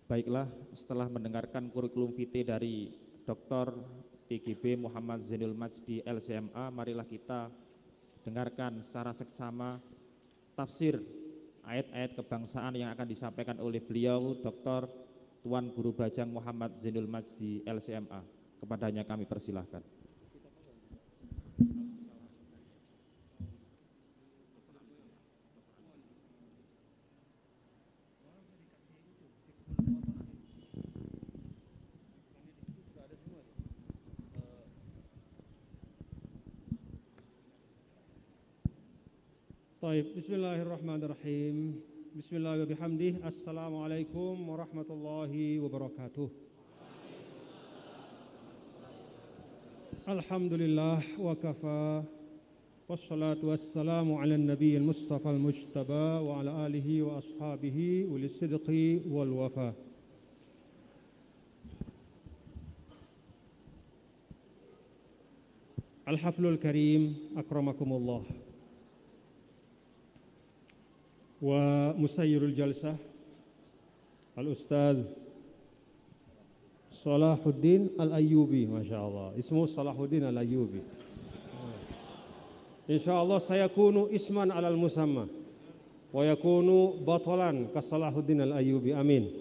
Baiklah, setelah mendengarkan kurikulum vitae dari Dr. TGB Muhammad Zainul Majdi LCMA, marilah kita dengarkan secara seksama tafsir ayat-ayat kebangsaan yang akan disampaikan oleh beliau Dr. Tuan Guru Bajang Muhammad Zainul Majdi LCMA. Kepadanya kami persilahkan. Baik, bismillahirrahmanirrahim. Bismillahirrahmanirrahim. Assalamualaikum warahmatullahi wabarakatuh. Alhamdulillah wa kafa. Wassalatu wassalamu ala nabiyil mustafa al-mujtaba wa ala alihi wa ashabihi ulis sidqi wal wafa. Al-haflul karim, akramakumullah. Wa musayyirul jalsah Al-Ustadz Salahuddin Al-Ayyubi, Masya Allah, ismu Salahuddin Al-Ayyubi. InsyaAllah saya kunu isman alal musamma wa yakunu batalan ka Salahuddin Al-Ayyubi, amin.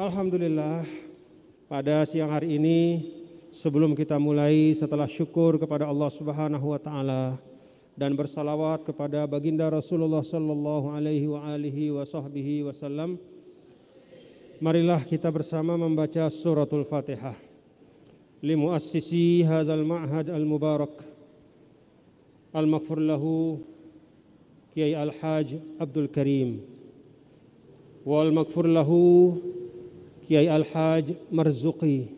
Alhamdulillah, pada siang hari ini sebelum kita mulai, setelah syukur kepada Allah Subhanahu wa Ta'ala dan bersalawat kepada baginda Rasulullah sallallahu alaihi wa alihi wa sahbihi wasallam, marilah kita bersama membaca suratul Fatihah li muassisi hadzal ma'had al-mubarak al-maghfur lahu Kiai Al-Haj Abdul Karim wal maghfur lahu Kiai Al-Haj Marzuqi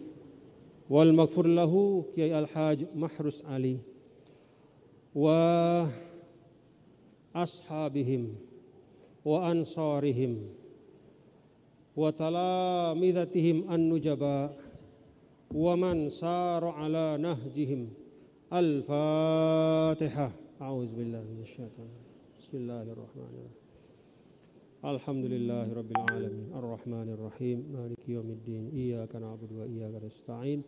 wal maghfur lahu Kiai Al-Haj Mahrus Ali wa ashabihim wa ansarihim wa talamidatihim an-nujaba wa man sara ala nahjihim. Al-Fatihah. A'udzubillahi minasyaitonir rajim. Bismillahirrahmanirrahim. Alhamdulillahi rabbil alamin arrahmanir rahim maliki yaumiddin iyyaka na'budu wa iyyaka nasta'in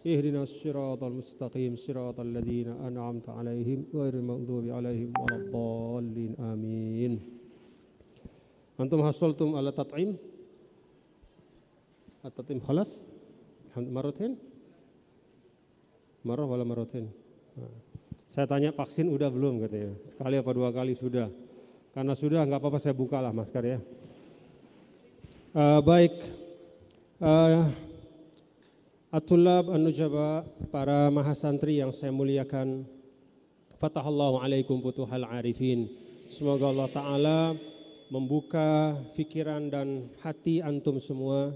ihdinas siratal mustaqim siratal ladzina an'amta 'alaihim ghairil maghdubi 'alaihim waladdallin amin. Antum hasaltum ala tat'im? At-tat'im khalas? Maratin? Marah wala maratin? Saya tanya vaksin udah belum katanya. Sekali apa dua kali sudah? Karena sudah enggak apa-apa saya bukalah masker ya. Baik. At-Tullab An-Nujaba, para mahasantri yang saya muliakan, Fatahallahu alaikum futuhal arifin. Semoga Allah Ta'ala membuka fikiran dan hati antum semua,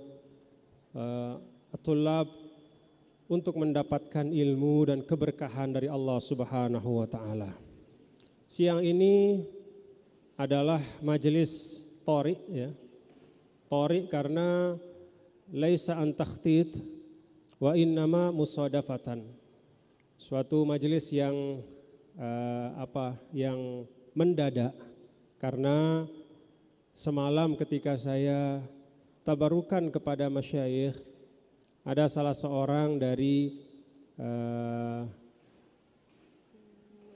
At-Tullab, untuk mendapatkan ilmu dan keberkahan dari Allah Subhanahu wa Ta'ala. Siang ini adalah majelis Thori, ya. Thori karena laisa an takhtit wa innama musadafatan, suatu majelis yang yang mendadak, karena semalam ketika saya tabarukan kepada masyayikh, ada salah seorang dari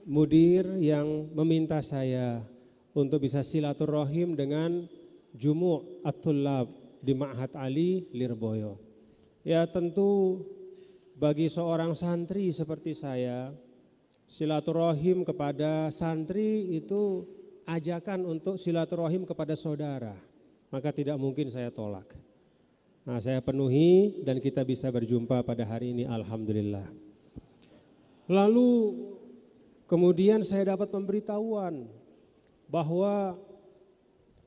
mudir yang meminta saya untuk bisa silaturahim dengan Jumu' At-Tullab di Ma'had Ali Lirboyo. Ya tentu bagi seorang santri seperti saya, silaturahim kepada santri itu ajakan untuk silaturahim kepada saudara, maka tidak mungkin saya tolak. Nah, saya penuhi dan kita bisa berjumpa pada hari ini, alhamdulillah. Lalu kemudian saya dapat pemberitahuan bahwa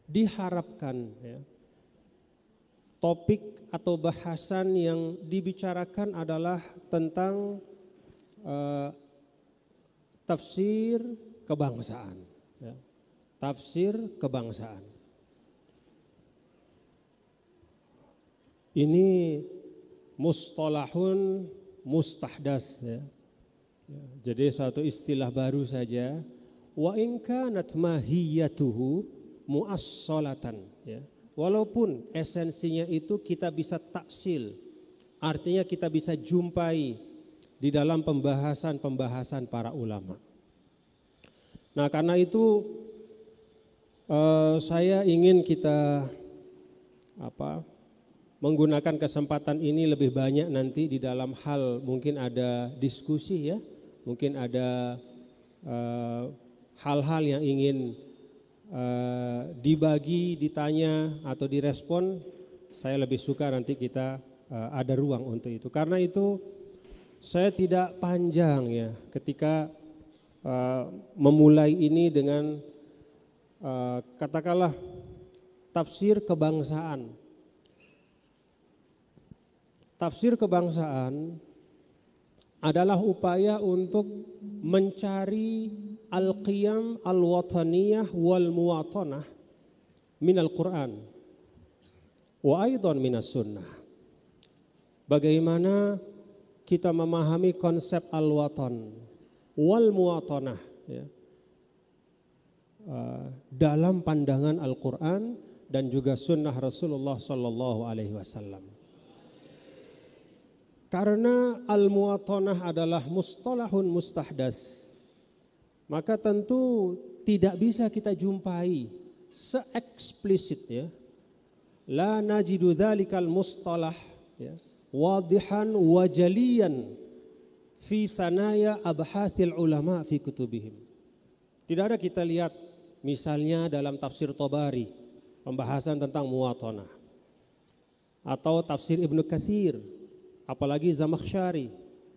diharapkan, ya, topik atau bahasan yang dibicarakan adalah tentang tafsir kebangsaan, ya. Tafsir kebangsaan. Ini mustalahun mustahdas ya. Jadi suatu istilah baru saja. Wa in kanat mahiyatuhu muassalatan ya. Walaupun esensinya itu kita bisa taksil, artinya kita bisa jumpai di dalam pembahasan-pembahasan para ulama. Nah, karena itu saya ingin kita menggunakan kesempatan ini lebih banyak nanti di dalam hal mungkin ada diskusi ya, mungkin ada hal-hal yang ingin dibagi, ditanya atau direspon. Saya lebih suka nanti kita ada ruang untuk itu. Karena itu saya tidak panjang ya ketika memulai ini dengan katakanlah tafsir kebangsaan. Tafsir kebangsaan adalah upaya untuk mencari al-qiyam al-wataniyah wal muwatanah minal Qur'an wa aidan minas sunnah. Bagaimana kita memahami konsep al-watan wal muwatanah ya, dalam pandangan Al-Quran dan juga sunnah Rasulullah Sallallahu Alaihi Wasallam. Karena al-muwatanah adalah mustalahun mustahdas, maka tentu tidak bisa kita jumpai se-eksplisit ya. La najidu dzalikal mustalah ya, wadihan wa jaliyan fi sanaya abhathil ulama fi kutubihim. Tidak ada kita lihat misalnya dalam tafsir Tabari pembahasan tentang muwatanah, atau tafsir Ibnu Katsir, apalagi Zamakhsyari,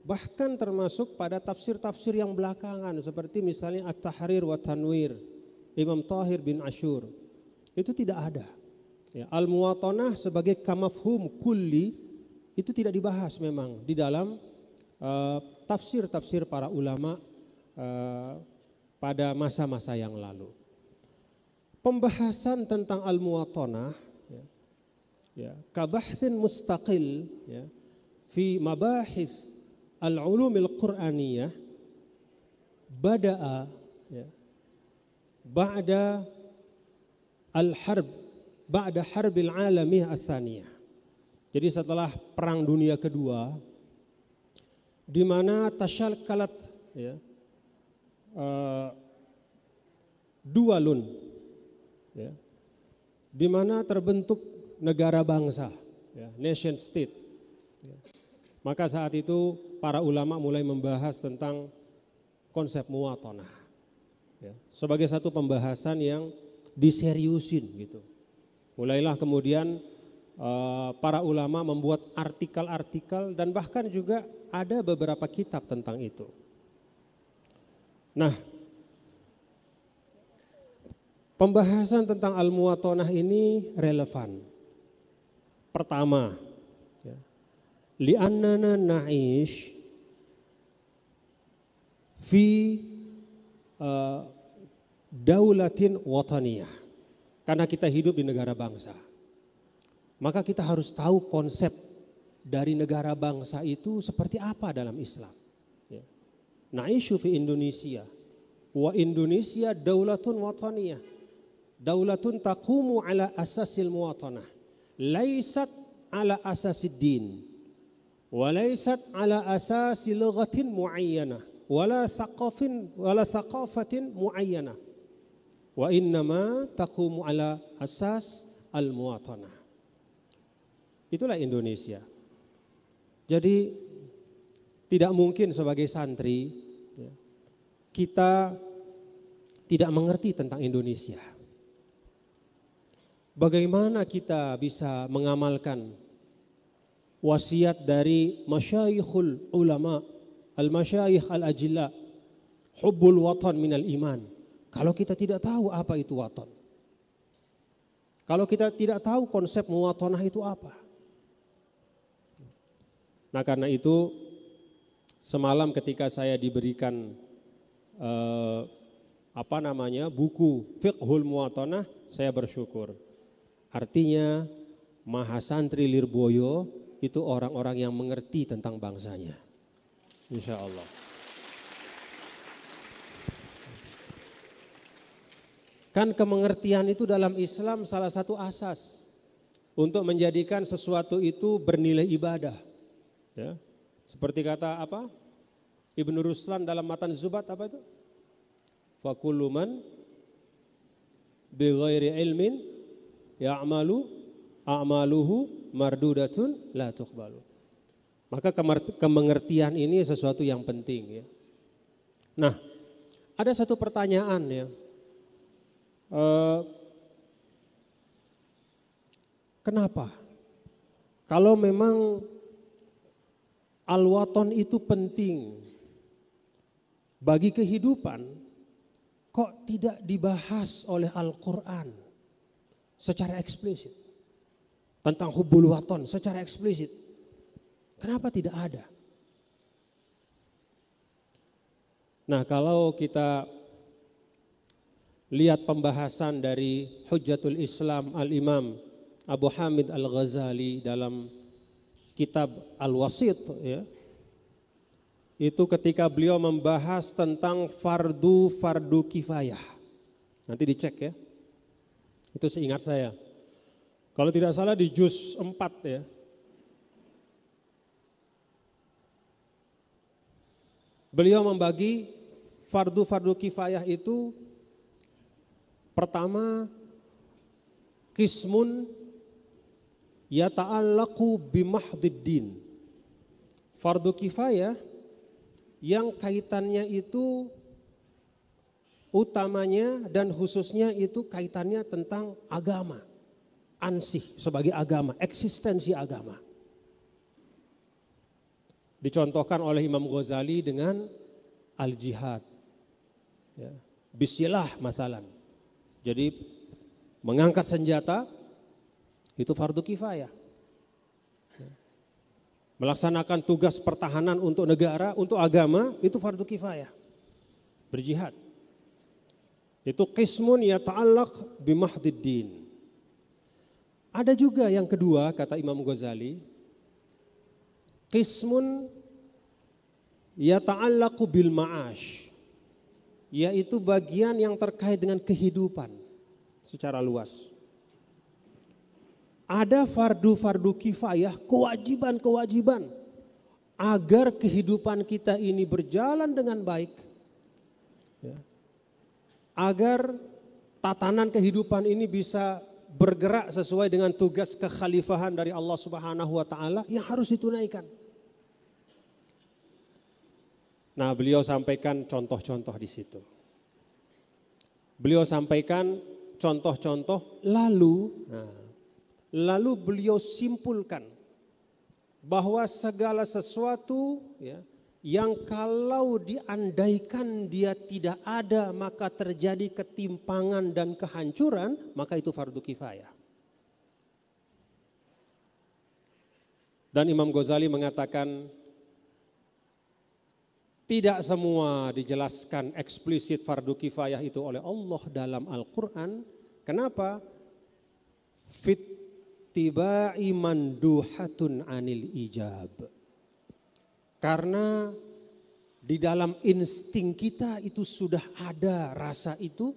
bahkan termasuk pada tafsir-tafsir yang belakangan seperti misalnya At-Tahrir wa Tanwir Imam Tahir bin Ashur, itu tidak ada ya, al-muwatanah sebagai kamafhum kulli itu tidak dibahas memang di dalam tafsir-tafsir para ulama pada masa-masa yang lalu. Pembahasan tentang al-muwatanah ya, kabahthin mustaqil ya, fi mabahith al-ulumil Qur'aniyah bada'a ya, ba'da al-harb, ba'da harbil alamiyah as-saniyah. Jadi setelah perang dunia kedua, di mana tasyalkalat ya, dualun ya, di mana terbentuk negara bangsa ya, nation state ya. Maka saat itu para ulama mulai membahas tentang konsep muwatanah ya, sebagai satu pembahasan yang diseriusin gitu. Mulailah kemudian para ulama membuat artikel-artikel dan bahkan juga ada beberapa kitab tentang itu. Nah, pembahasan tentang al-muwatanah ini relevan. Pertama, ya, li'annana na'ish fi daulatin wataniyah. Karena kita hidup di negara bangsa. Maka kita harus tahu konsep dari negara bangsa itu seperti apa dalam Islam. Ya. Na'ishu fi Indonesia. Wa Indonesia daulatun wataniyah. Daulatun taqumu ala asasil muwatanah. Laisat ala asasid din. Wa laisat ala asasi lughatin muayyanah. Wala thaqafatin muayyanah. Wa innama taqumu ala asas al-muwatanah. Itulah Indonesia. Jadi tidak mungkin sebagai santri ya, kita tidak mengerti tentang Indonesia. Bagaimana kita bisa mengamalkan wasiat dari masyayikhul ulama, al-masyayikh al-ajilla, hubbul watan minal iman, kalau kita tidak tahu apa itu watan? Kalau kita tidak tahu konsep muwatanah itu apa? Nah, karena itu semalam ketika saya diberikan buku Fiqhul Muwatanah, saya bersyukur. Artinya Mahasantri Lirboyo itu orang-orang yang mengerti tentang bangsanya. Insya Allah. Kan kemengertian itu dalam Islam salah satu asas untuk menjadikan sesuatu itu bernilai ibadah. Ya. Seperti kata apa? Ibnu Ruslan dalam Matan Zubat apa itu? Fakullu man bighairi ilmin ya'malu a'maluhu mardudatun la tuqbalu. Maka kemengertian ini sesuatu yang penting ya. Nah, ada satu pertanyaan ya. Kenapa? Kalau memang al-waton itu penting bagi kehidupan, kok tidak dibahas oleh Al-Quran secara eksplisit? Tentang hubbul waton secara eksplisit. Kenapa tidak ada? Nah, kalau kita lihat pembahasan dari Hujjatul Islam Al-Imam Abu Hamid Al-Ghazali dalam kitab Al-Wasit ya. Itu ketika beliau membahas tentang fardu kifayah. Nanti dicek ya. Itu seingat saya. Kalau tidak salah di juz 4 ya. Beliau membagi fardu kifayah itu pertama, qismun yata'allaqu bimahdhiddin. Fardu kifayah yang kaitannya itu utamanya dan khususnya itu kaitannya tentang agama. Ansih sebagai agama, eksistensi agama. Dicontohkan oleh Imam Ghazali dengan al-jihad. Ya. Bisilah masalan. Jadi mengangkat senjata itu fardu kifayah. Melaksanakan tugas pertahanan untuk negara, untuk agama itu fardu kifayah. Berjihad. Itu qismun yata'allaq bimahdhiddin. Ada juga yang kedua kata Imam Ghazali, qismun yata'allaqu bil ma'ash. Yaitu bagian yang terkait dengan kehidupan secara luas. Ada fardu kifayah, kewajiban agar kehidupan kita ini berjalan dengan baik. Ya. Agar tatanan kehidupan ini bisa bergerak sesuai dengan tugas kekhalifahan dari Allah Subhanahu wa taala yang harus ditunaikan. Nah, beliau sampaikan contoh-contoh di situ. Beliau sampaikan contoh-contoh lalu beliau simpulkan bahwa segala sesuatu ya, yang kalau diandaikan dia tidak ada maka terjadi ketimpangan dan kehancuran, maka itu fardu kifayah. Dan Imam Ghazali mengatakan tidak semua dijelaskan eksplisit fardu kifayah itu oleh Allah dalam Al-Quran. Kenapa? Fittiba'i manduhatun anil ijab. Karena di dalam insting kita itu sudah ada rasa itu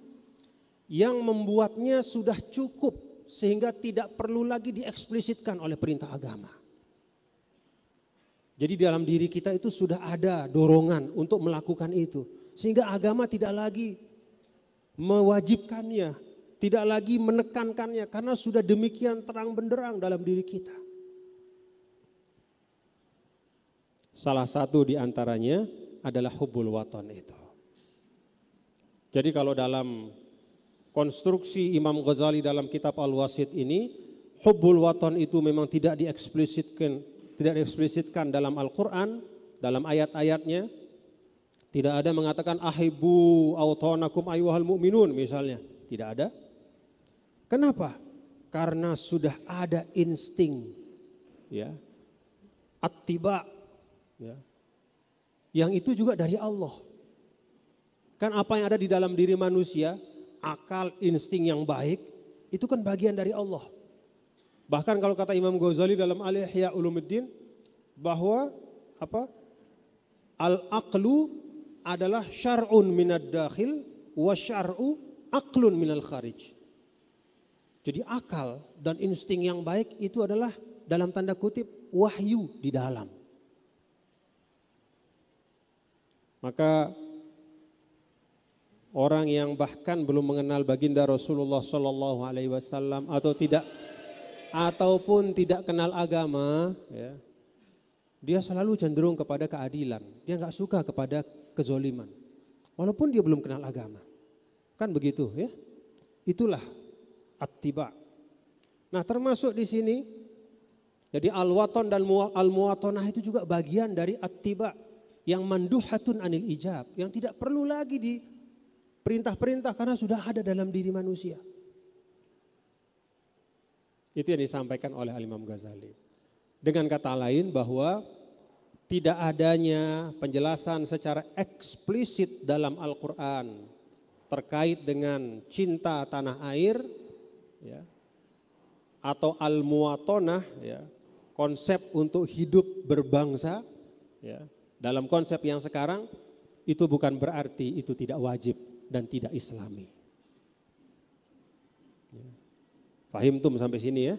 yang membuatnya sudah cukup sehingga tidak perlu lagi dieksplisitkan oleh perintah agama. Jadi dalam diri kita itu sudah ada dorongan untuk melakukan itu. Sehingga agama tidak lagi mewajibkannya, tidak lagi menekankannya karena sudah demikian terang benderang dalam diri kita. Salah satu di antaranya adalah hubbul waton itu. Jadi kalau dalam konstruksi Imam Ghazali dalam kitab Al-Wasit ini, hubbul waton itu memang tidak dieksplisitkan dalam Al-Quran, dalam ayat-ayatnya. Tidak ada mengatakan ahibbu awtanakum ayyuhal mu'minun misalnya. Tidak ada. Kenapa? Karena sudah ada insting ya, attiba ya, yang itu juga dari Allah. Kan apa yang ada di dalam diri manusia, akal, insting yang baik, itu kan bagian dari Allah. Bahkan kalau kata Imam Ghazali dalam Al-Ihya Ulumuddin bahwa Al-aqlu adalah syar'un minad dakhil wa syar'u aqlun minal kharij. Jadi akal dan insting yang baik itu adalah dalam tanda kutip wahyu di dalam. Maka orang yang bahkan belum mengenal baginda Rasulullah Shallallahu Alaihi Wasallam atau tidak ataupun tidak kenal agama, ya, dia selalu cenderung kepada keadilan. Dia nggak suka kepada kezoliman, walaupun dia belum kenal agama. Kan begitu, ya? Itulah attiba. Nah, termasuk di sini, jadi al-waton dan al-muwatonah itu juga bagian dari attiba yang manduhatun anil ijab, yang tidak perlu lagi di perintah-perintah karena sudah ada dalam diri manusia. Itu yang disampaikan oleh Al-Imam Ghazali. Dengan kata lain bahwa tidak adanya penjelasan secara eksplisit dalam Al-Quran terkait dengan cinta tanah air, ya, atau al-muwatonah, ya, konsep untuk hidup berbangsa, ya, dalam konsep yang sekarang itu bukan berarti itu tidak wajib dan tidak islami. Fahim tum sampai sini, ya?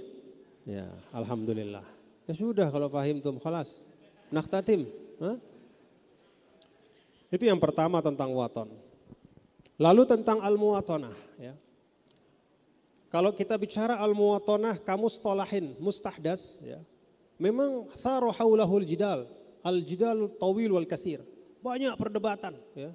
Ya, alhamdulillah. Ya sudah kalau fahim tum, khalas. Nakhtatim. Itu yang pertama tentang waton. Lalu tentang al-muwatonah, ya. Kalau kita bicara al-muwatonah, kamu stolahin mustahdas, ya. Memang tharu haulahul jidal, al-jidal tawil wal katsir. Banyak perdebatan, ya.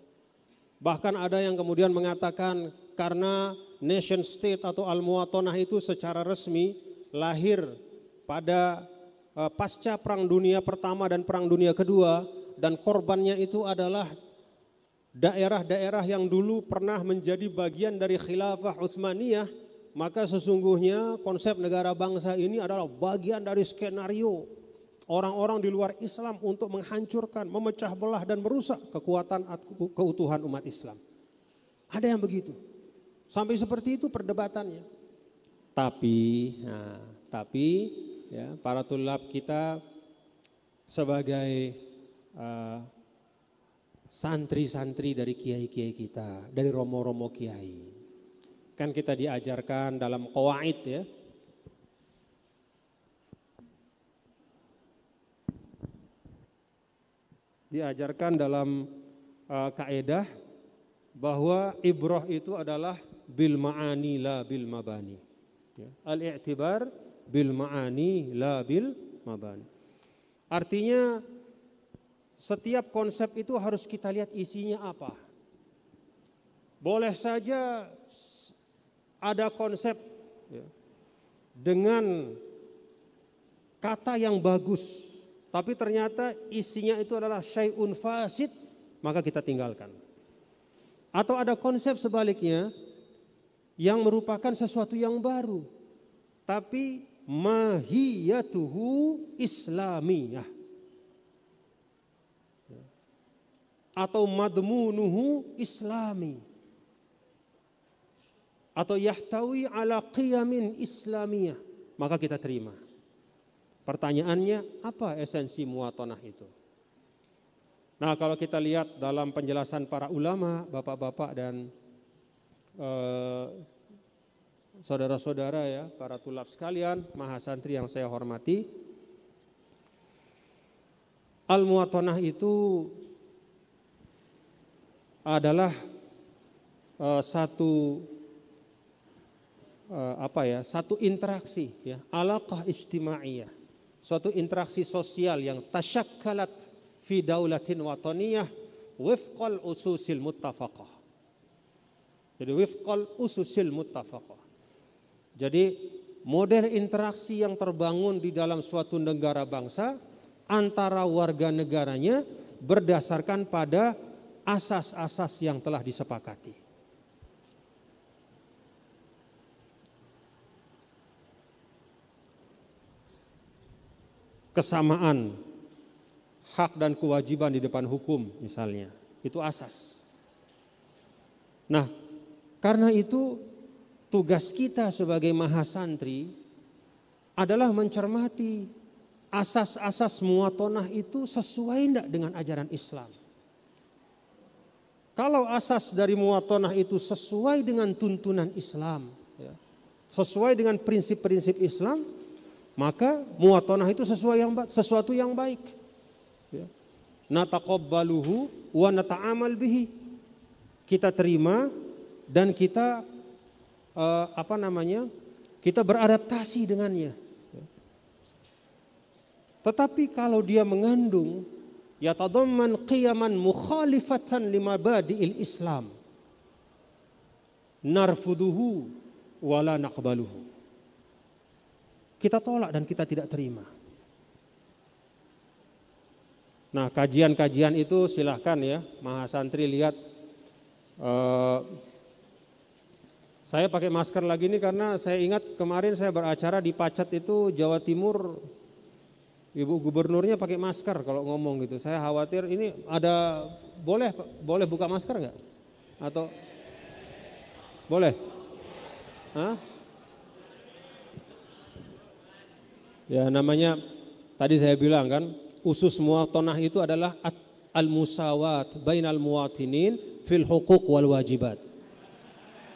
Bahkan ada yang kemudian mengatakan karena nation state atau al-muwatonah itu secara resmi lahir pada pasca Perang Dunia Pertama dan Perang Dunia Kedua, dan korbannya itu adalah daerah-daerah yang dulu pernah menjadi bagian dari khilafah Utsmaniyah, maka sesungguhnya konsep negara bangsa ini adalah bagian dari skenario orang-orang di luar Islam untuk menghancurkan, memecah belah dan merusak kekuatan keutuhan umat Islam. Ada yang begitu. Sampai seperti itu perdebatannya. Tapi ya, para tulab kita sebagai santri-santri dari kiai-kiai kita, dari romo-romo kiai, kan kita diajarkan dalam qawaid, ya, diajarkan dalam kaidah bahwa ibrah itu adalah bil ma'ani la bil mabani, ya. Al-i'tibar bil ma'ani la bil mabani. Artinya setiap konsep itu harus kita lihat isinya apa. Boleh saja ada konsep, ya, dengan kata yang bagus, tapi ternyata isinya itu adalah syai'un fasid, maka kita tinggalkan. Atau ada konsep sebaliknya yang merupakan sesuatu yang baru, tapi mahiyatuhu islamiyah atau madmunuhu islami atau yahtawi ala qiyamin islamiyah, maka kita terima. Pertanyaannya, apa esensi muwatonah itu? Nah, kalau kita lihat dalam penjelasan para ulama, bapak-bapak dan saudara-saudara, ya, para tulab sekalian, mahasantri yang saya hormati, al-muwatonah itu adalah satu interaksi, ya, alaqah ijtimaiyah, suatu interaksi sosial yang tasyakkalat fi daulatin wataniyah wifqal ususil muttafaqah. Jadi wifqal ususil muttafaqah. Jadi model interaksi yang terbangun di dalam suatu negara bangsa antara warga negaranya berdasarkan pada asas-asas yang telah disepakati. Kesamaan hak dan kewajiban di depan hukum misalnya, itu asas. Nah, karena itu tugas kita sebagai mahasantri adalah mencermati asas-asas muwatonah itu sesuai enggak dengan ajaran Islam? Kalau asas dari muwatonah itu sesuai dengan tuntunan Islam, ya, sesuai dengan prinsip-prinsip Islam, maka muwatonah itu sesuatu yang baik. Ya. Nataqabbaluhu wa nata'amal bihi. Kita terima dan kita kita beradaptasi dengannya. Ya. Tetapi kalau dia mengandung yatadamman qiyaman mukhalifatan limabadi'il Islam, narfuduhu wala naqbaluhu. Kita tolak dan kita tidak terima. Nah, kajian-kajian itu silahkan ya, Mahasantri lihat. Saya pakai masker lagi ini karena saya ingat kemarin saya beracara di Pacet itu Jawa Timur, Ibu Gubernurnya pakai masker kalau ngomong gitu. Saya khawatir ini ada boleh buka masker nggak? Atau boleh? Hah? Ya namanya tadi saya bilang kan, usus muwatonah itu adalah al-musawat bainal muwatinin fil huquq wal wajibat.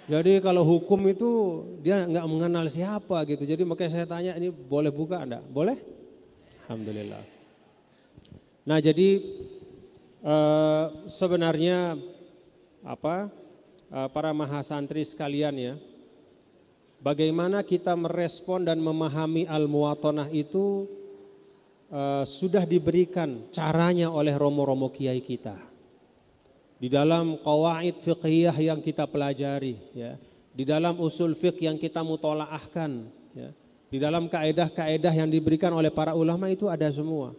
Jadi kalau hukum itu dia nggak mengenal siapa gitu. Jadi makanya saya tanya ini boleh buka enggak? Boleh? Alhamdulillah. Nah jadi sebenarnya para mahasantri sekalian ya, bagaimana kita merespon dan memahami al-muwatonah itu sudah diberikan caranya oleh romo-romo kiai kita. Di dalam qawaid fiqhiyah yang kita pelajari, ya, di dalam usul fiqh yang kita mutolaahkan, ya, di dalam kaedah-kaedah yang diberikan oleh para ulama itu ada semua.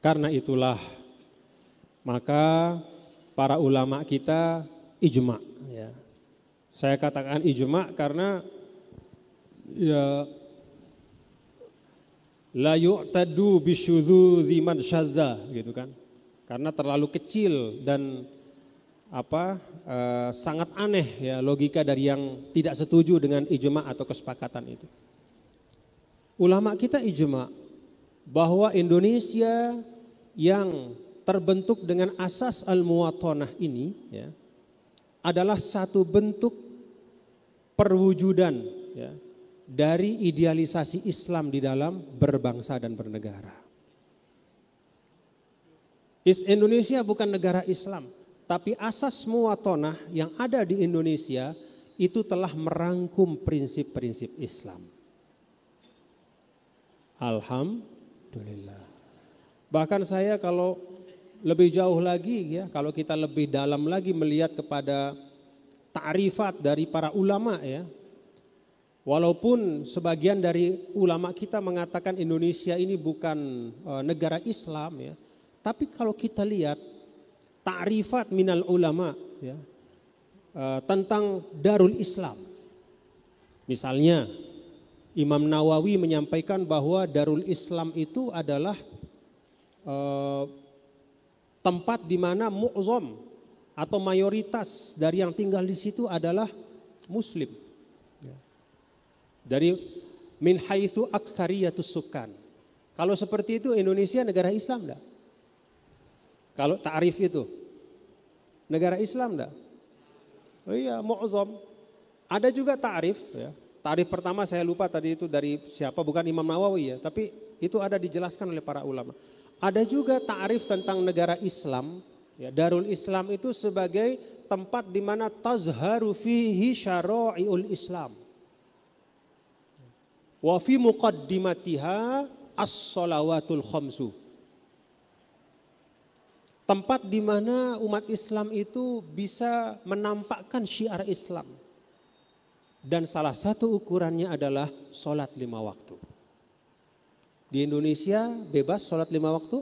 Karena itulah maka para ulama kita ijma. Ya. Saya katakan ijma karena ya la yu'tadu bisyudzudzi man syadza gitu kan. Karena terlalu kecil dan sangat aneh ya logika dari yang tidak setuju dengan ijma atau kesepakatan itu. Ulama kita ijma bahwa Indonesia yang terbentuk dengan asas al-muwatonah ini ya, adalah satu bentuk perwujudan ya, dari idealisasi Islam di dalam berbangsa dan bernegara. Indonesia bukan negara Islam, tapi asas muwatonah yang ada di Indonesia itu telah merangkum prinsip-prinsip Islam. Alhamdulillah. Bahkan saya kalau lebih jauh lagi ya, kalau kita lebih dalam lagi melihat kepada ta'rifat dari para ulama ya. Walaupun sebagian dari ulama kita mengatakan Indonesia ini bukan negara Islam ya. Tapi kalau kita lihat ta'rifat minal ulama ya, tentang Darul Islam. Misalnya Imam Nawawi menyampaikan bahwa Darul Islam itu adalah tempat di mana mu'zam atau mayoritas dari yang tinggal di situ adalah muslim. Dari min haitsu aksariyatus sukan. Kalau seperti itu Indonesia negara Islam enggak? Kalau ta'rif itu negara Islam enggak? Oh iya, mu'zam. Ada juga ta'rif ya. Ta'rif pertama saya lupa tadi itu dari siapa, bukan Imam Nawawi ya, tapi itu ada dijelaskan oleh para ulama. Ada juga ta'rif tentang negara Islam, ya, Darul Islam itu sebagai tempat di mana tazharu fihi syara'iul Islam. Wa fi muqaddimatiha as-shalawatul khamsu. Tempat di mana umat Islam itu bisa menampakkan syiar Islam. Dan salah satu ukurannya adalah sholat 5 waktu. Di Indonesia bebas sholat 5 waktu?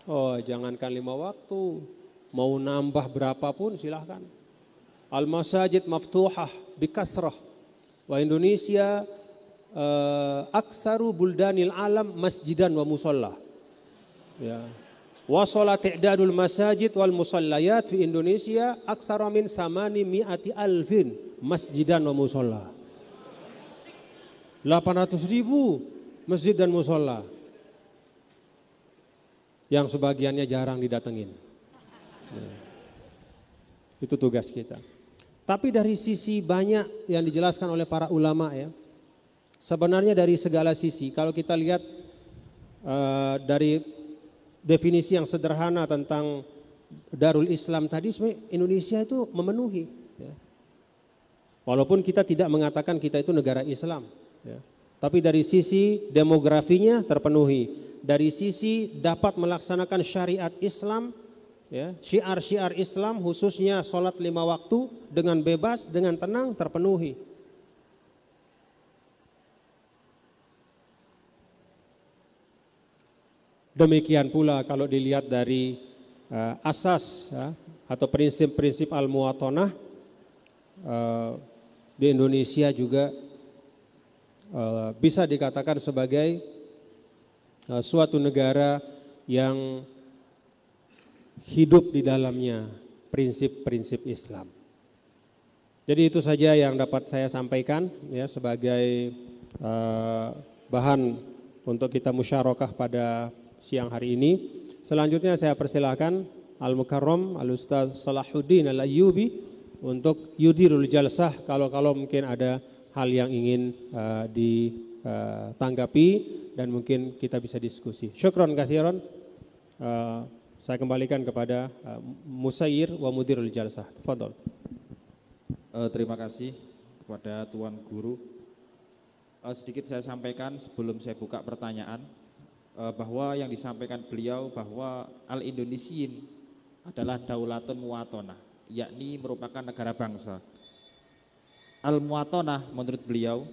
Oh jangankan 5 waktu, mau nambah berapapun silahkan. Al-masajid maftuhah bikasrah. Wa Indonesia aktsaru buldanil alam masjidan wa musalla. Ya. Wa sholat i'dadul masajid wal musallayat fi Indonesia aktsara min 800,000 masjidan wa musalla. 800.000 masjid dan musola yang sebagiannya jarang didatengin. Itu tugas kita. Tapi dari sisi banyak yang dijelaskan oleh para ulama ya, sebenarnya dari segala sisi kalau kita lihat dari definisi yang sederhana tentang Darul Islam tadi, sebenarnya Indonesia itu memenuhi ya. Walaupun kita tidak mengatakan kita itu negara Islam ya. Tapi dari sisi demografinya terpenuhi, dari sisi dapat melaksanakan syariat Islam ya, syiar-syiar Islam khususnya sholat 5 waktu dengan bebas, dengan tenang terpenuhi. Demikian pula kalau dilihat dari asas ya, atau prinsip-prinsip al-muwatonah di Indonesia juga bisa dikatakan sebagai suatu negara yang hidup di dalamnya prinsip-prinsip Islam. Jadi itu saja yang dapat saya sampaikan ya sebagai bahan untuk kita musyarakah pada siang hari ini. Selanjutnya saya persilahkan Al-Mukarram Al-Ustaz Salahuddin Al-Ayyubi untuk yudirul jalsah kalau mungkin ada hal yang ingin ditanggapi dan mungkin kita bisa diskusi. Syukron katsiran. Saya kembalikan kepada Musayyir wa Mudirul Jalsah. Tafadhol. Terima kasih kepada Tuan Guru. Sedikit saya sampaikan sebelum saya buka pertanyaan, bahwa yang disampaikan beliau bahwa Al-Indonesiyin adalah daulatun muwatonah, yakni merupakan negara bangsa. Al-muwatonah menurut beliau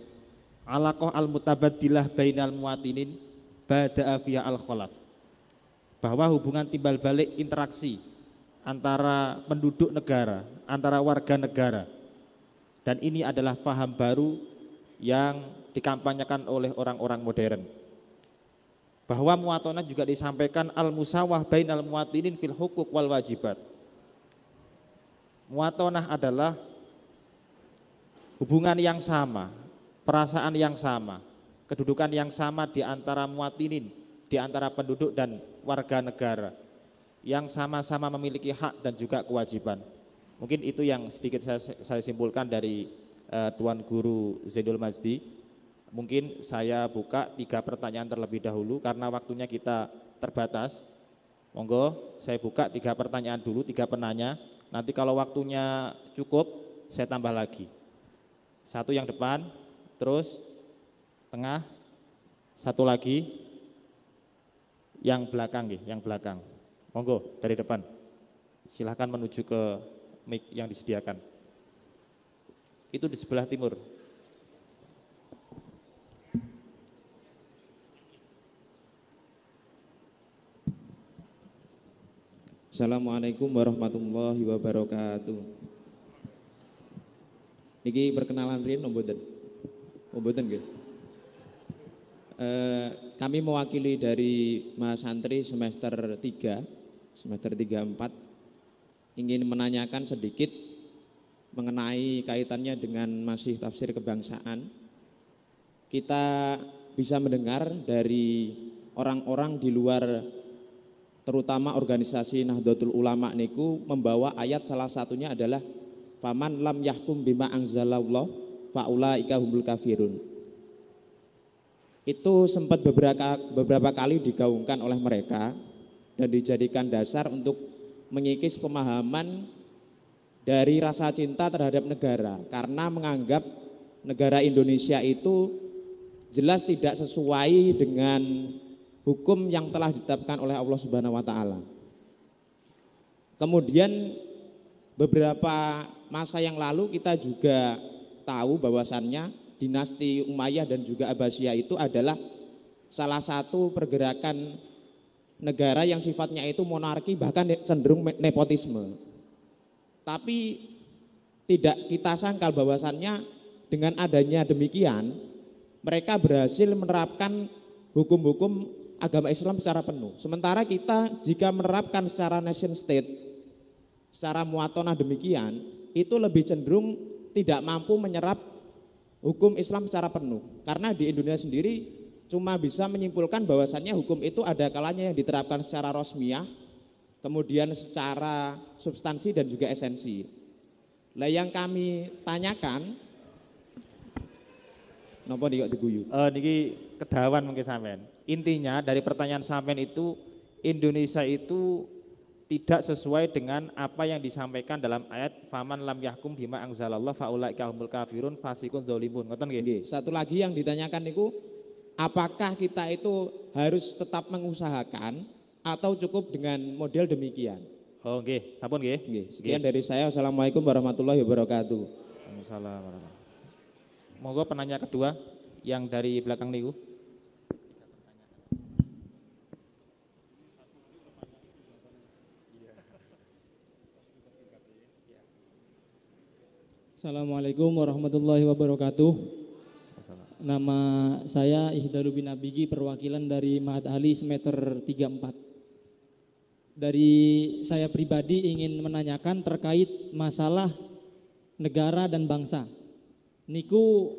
alaqah al-mutabaddilah bainal muwatinin bada'a fiha al-khalaf, bahwa hubungan timbal balik interaksi antara penduduk negara, antara warga negara, dan ini adalah faham baru yang dikampanyekan oleh orang-orang modern. Bahwa muwatonah juga disampaikan al-musawah bainal muwatinin fil hukuk wal wajibat. Muwatonah adalah hubungan yang sama, perasaan yang sama, kedudukan yang sama di antara muwatinin, di antara penduduk dan warga negara yang sama-sama memiliki hak dan juga kewajiban. Mungkin itu yang sedikit saya simpulkan dari Tuan Guru Zainul Majdi. Mungkin saya buka 3 pertanyaan terlebih dahulu karena waktunya kita terbatas. Monggo saya buka 3 pertanyaan dulu, 3 penanya. Nanti kalau waktunya cukup saya tambah lagi. 1 yang depan, terus tengah, 1 lagi yang belakang, yang belakang. Monggo dari depan. Silahkan menuju ke mic yang disediakan. Itu di sebelah timur. Assalamualaikum warahmatullahi wabarakatuh. Niki perkenalan rin mboten. Mboten nggih. Kami mewakili dari Mas Santri semester 3, semester 3-4 ingin menanyakan sedikit mengenai kaitannya dengan masih tafsir kebangsaan. Kita bisa mendengar dari orang-orang di luar terutama organisasi Nahdlatul Ulama niku membawa ayat, salah satunya adalah faman lam yahkum bima anzalallah faulaika humul kafirun. Itu sempat beberapa kali digaungkan oleh mereka dan dijadikan dasar untuk mengikis pemahaman dari rasa cinta terhadap negara, karena menganggap negara Indonesia itu jelas tidak sesuai dengan hukum yang telah ditetapkan oleh Allah Subhanahu wa taala. Kemudian beberapa masa yang lalu kita juga tahu bahwasannya dinasti Umayyah dan juga Abbasiyah itu adalah salah satu pergerakan negara yang sifatnya itu monarki, bahkan cenderung nepotisme. Tapi tidak kita sangkal bahwasannya dengan adanya demikian mereka berhasil menerapkan hukum-hukum agama Islam secara penuh. Sementara kita jika menerapkan secara nation state, secara muwatonah demikian, itu lebih cenderung tidak mampu menyerap hukum Islam secara penuh. Karena di Indonesia sendiri cuma bisa menyimpulkan bahwasannya hukum itu ada kalanya yang diterapkan secara rosmiyah, kemudian secara substansi dan juga esensi. Lah yang kami tanyakan, napa nih kok diguyu? Niki kedawan mungkin sampean. Intinya dari pertanyaan sampean itu Indonesia itu tidak sesuai dengan apa yang disampaikan dalam ayat faman lam yahkum bima anzalallah faulaika humul kafirun fasikun dzalimun. Ngoten nggih? Nggih, satu lagi yang ditanyakan niku, apakah kita itu harus tetap mengusahakan atau cukup dengan model demikian? Oh nggih, sampun nggih. Nggih, sekian dari saya. Wassalamualaikum warahmatullahi wabarakatuh. Waalaikumsalam warahmatullahi. Monggo penanya kedua yang dari belakang niku. Assalamualaikum warahmatullahi wabarakatuh. Nama saya Ihdalu bin Abigi, perwakilan dari Mahat Ali semester 34. Dari saya pribadi ingin menanyakan terkait masalah negara dan bangsa. Niku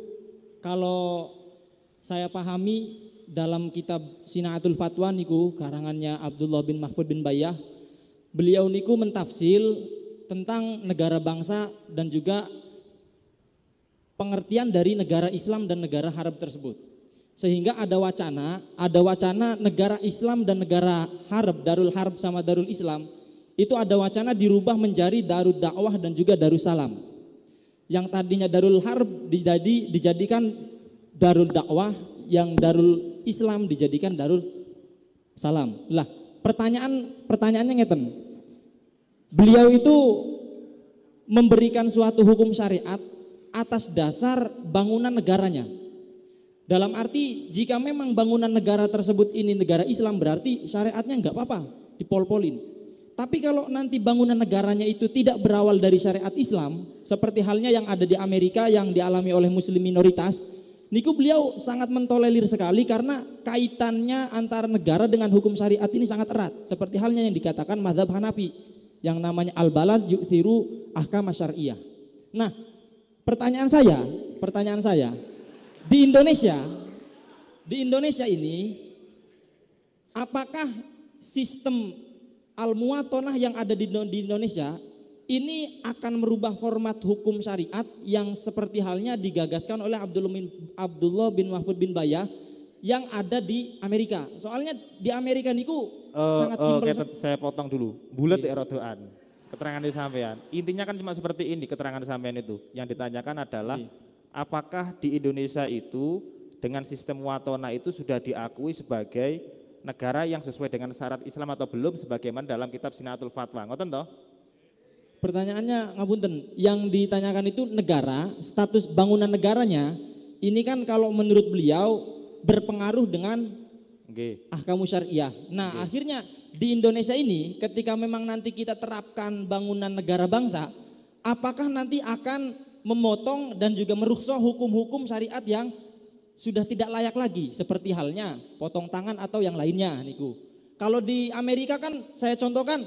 kalau saya pahami dalam kitab Sinaatul Fatwa niku karangannya Abdullah bin Mahfud bin Bayyah, beliau niku mentafsil tentang negara bangsa dan juga pengertian dari negara Islam dan negara Arab tersebut. Sehingga ada wacana negara Islam dan negara Arab, Darul Harb sama Darul Islam, itu ada wacana dirubah menjadi Darul Dakwah dan juga Darussalam. Yang tadinya Darul Harb dijadikan Darul Dakwah, yang Darul Islam dijadikan Darul Salam. Lah, pertanyaannya ngeten. Beliau itu memberikan suatu hukum syariat atas dasar bangunan negaranya. Dalam arti jika memang bangunan negara tersebut ini negara Islam, berarti syariatnya enggak apa-apa dipol-polin. Tapi kalau nanti bangunan negaranya itu tidak berawal dari syariat Islam, seperti halnya yang ada di Amerika yang dialami oleh muslim minoritas, niku beliau sangat mentolerir sekali karena kaitannya antara negara dengan hukum syariat ini sangat erat. Seperti halnya yang dikatakan mazhab Hanafi yang namanya al-balad yu'thiru ahkam syariah. Nah, pertanyaan saya, di Indonesia ini, apakah sistem al-muwatonah yang ada di Indonesia ini akan merubah format hukum syariat yang seperti halnya digagaskan oleh Abdullah bin Mahfud bin Bayyah yang ada di Amerika? Soalnya di Amerika niku sangat simpel. Saya potong dulu. Bulet ya rodoan. Keterangan di sampean. Intinya kan cuma seperti ini keterangan sampean itu. Yang ditanyakan adalah apakah di Indonesia itu dengan sistem watona itu sudah diakui sebagai negara yang sesuai dengan syarat Islam atau belum sebagaimana dalam kitab Sinaatul Fatwa. Ngoten toh? Pertanyaannya ngapunten, yang ditanyakan itu negara, status bangunan negaranya ini kan kalau menurut beliau berpengaruh dengan ahkamu syariah. Nah, akhirnya di Indonesia ini ketika memang nanti kita terapkan bangunan negara bangsa, apakah nanti akan memotong dan juga merukhsah hukum-hukum syariat yang sudah tidak layak lagi, seperti halnya potong tangan atau yang lainnya niku. Kalau di Amerika kan saya contohkan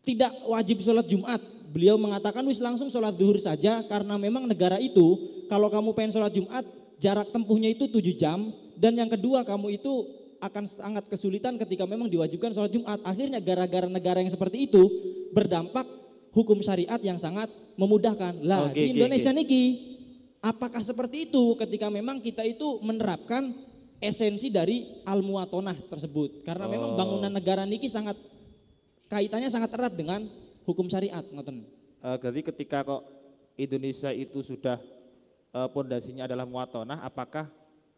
tidak wajib sholat Jumat. Beliau mengatakan wis langsung sholat duhur saja karena memang negara itu kalau kamu pengen sholat Jumat jarak tempuhnya itu 7 jam, dan yang kedua kamu itu akan sangat kesulitan ketika memang diwajibkan sholat Jumat. Akhirnya gara-gara negara yang seperti itu berdampak hukum syariat yang sangat memudahkan. Lah di Indonesia niki apakah seperti itu ketika memang kita itu menerapkan esensi dari al-muwatonah tersebut? Karena memang bangunan negara niki sangat kaitannya sangat erat dengan hukum syariat, ngoten. Jadi ketika kok Indonesia itu sudah pondasinya adalah muwatonah, apakah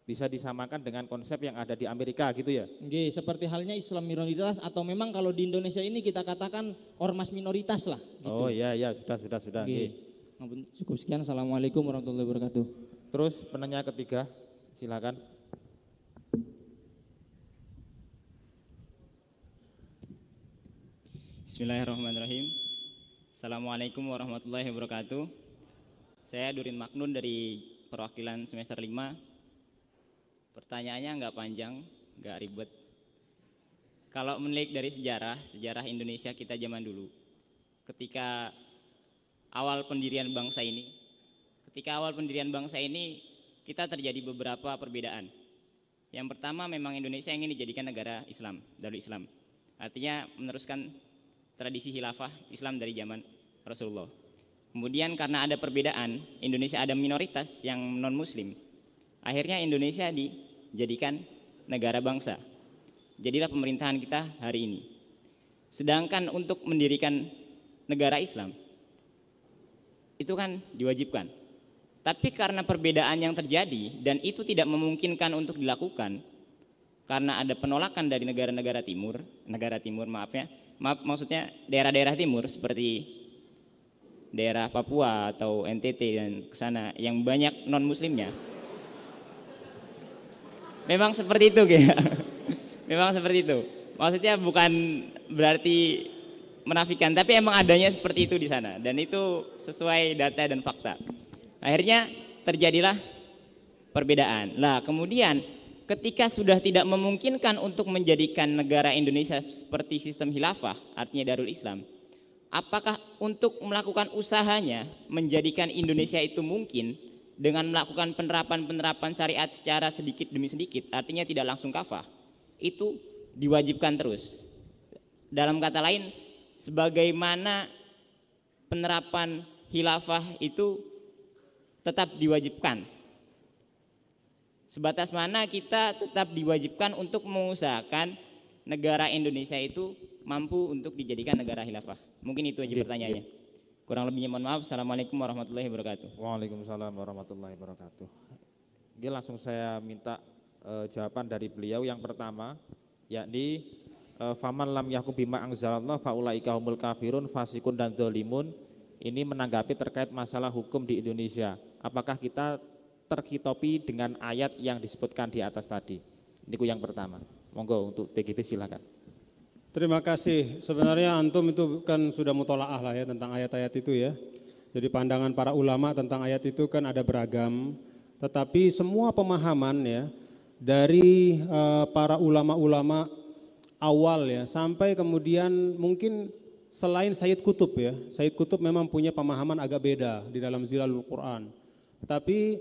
bisa disamakan dengan konsep yang ada di Amerika gitu ya? Nggih, seperti halnya Islam minoritas atau memang kalau di Indonesia ini kita katakan ormas minoritas lah gitu. Oh iya sudah. Nggih. Cukup sekian. Assalamualaikum warahmatullahi wabarakatuh. Terus penanya ketiga, silakan. Bismillahirrahmanirrahim. Assalamualaikum warahmatullahi wabarakatuh. Saya Durin Maknun dari perwakilan semester 5. Pertanyaannya nggak panjang, nggak ribet. Kalau menilik dari sejarah Indonesia kita zaman dulu, ketika awal pendirian bangsa ini, ketika awal pendirian bangsa ini kita terjadi beberapa perbedaan. Yang pertama, memang Indonesia ingin dijadikan negara Islam, Darul Islam. Artinya meneruskan tradisi khilafah Islam dari zaman Rasulullah. Kemudian karena ada perbedaan, Indonesia ada minoritas yang non-muslim. Akhirnya Indonesia dijadikan negara bangsa. Jadilah pemerintahan kita hari ini. Sedangkan untuk mendirikan negara Islam, itu kan diwajibkan. Tapi karena perbedaan yang terjadi dan itu tidak memungkinkan untuk dilakukan, karena ada penolakan dari negara timur, maksudnya daerah-daerah timur seperti daerah Papua atau NTT dan kesana yang banyak non muslimnya. Memang seperti itu kayak. Memang seperti itu. Maksudnya bukan berarti menafikan, tapi emang adanya seperti itu di sana dan itu sesuai data dan fakta. Akhirnya terjadilah perbedaan. Lah kemudian ketika sudah tidak memungkinkan untuk menjadikan negara Indonesia seperti sistem khilafah, artinya Darul Islam, apakah untuk melakukan usahanya menjadikan Indonesia itu mungkin dengan melakukan penerapan syariat secara sedikit demi sedikit, artinya tidak langsung kafah, itu diwajibkan terus. Dalam kata lain, sebagaimana penerapan khilafah itu tetap diwajibkan, sebatas mana kita tetap diwajibkan untuk mengusahakan negara Indonesia itu mampu untuk dijadikan negara khilafah. Mungkin itu aja pertanyaannya. Kurang lebihnya mohon maaf. Assalamualaikum warahmatullahi wabarakatuh. Waalaikumsalam warahmatullahi wabarakatuh. Oke, langsung saya minta jawaban dari beliau. Yang pertama, yakni faman lam yahkum bima anzalallah faulaika humul kafirun fasikun dan dzalimun. Ini menanggapi terkait masalah hukum di Indonesia. Apakah kita terhitopi dengan ayat yang disebutkan di atas tadi? Ini yang pertama. Monggo untuk TGB silakan. Terima kasih. Sebenarnya antum itu kan sudah mutolaah lah ya tentang ayat-ayat itu ya. Jadi pandangan para ulama tentang ayat itu kan ada beragam. Tetapi semua pemahaman ya dari para ulama-ulama awal ya sampai kemudian mungkin selain Sayyid Qutb ya. Sayyid Qutb memang punya pemahaman agak beda di dalam Zilalul Quran. Tapi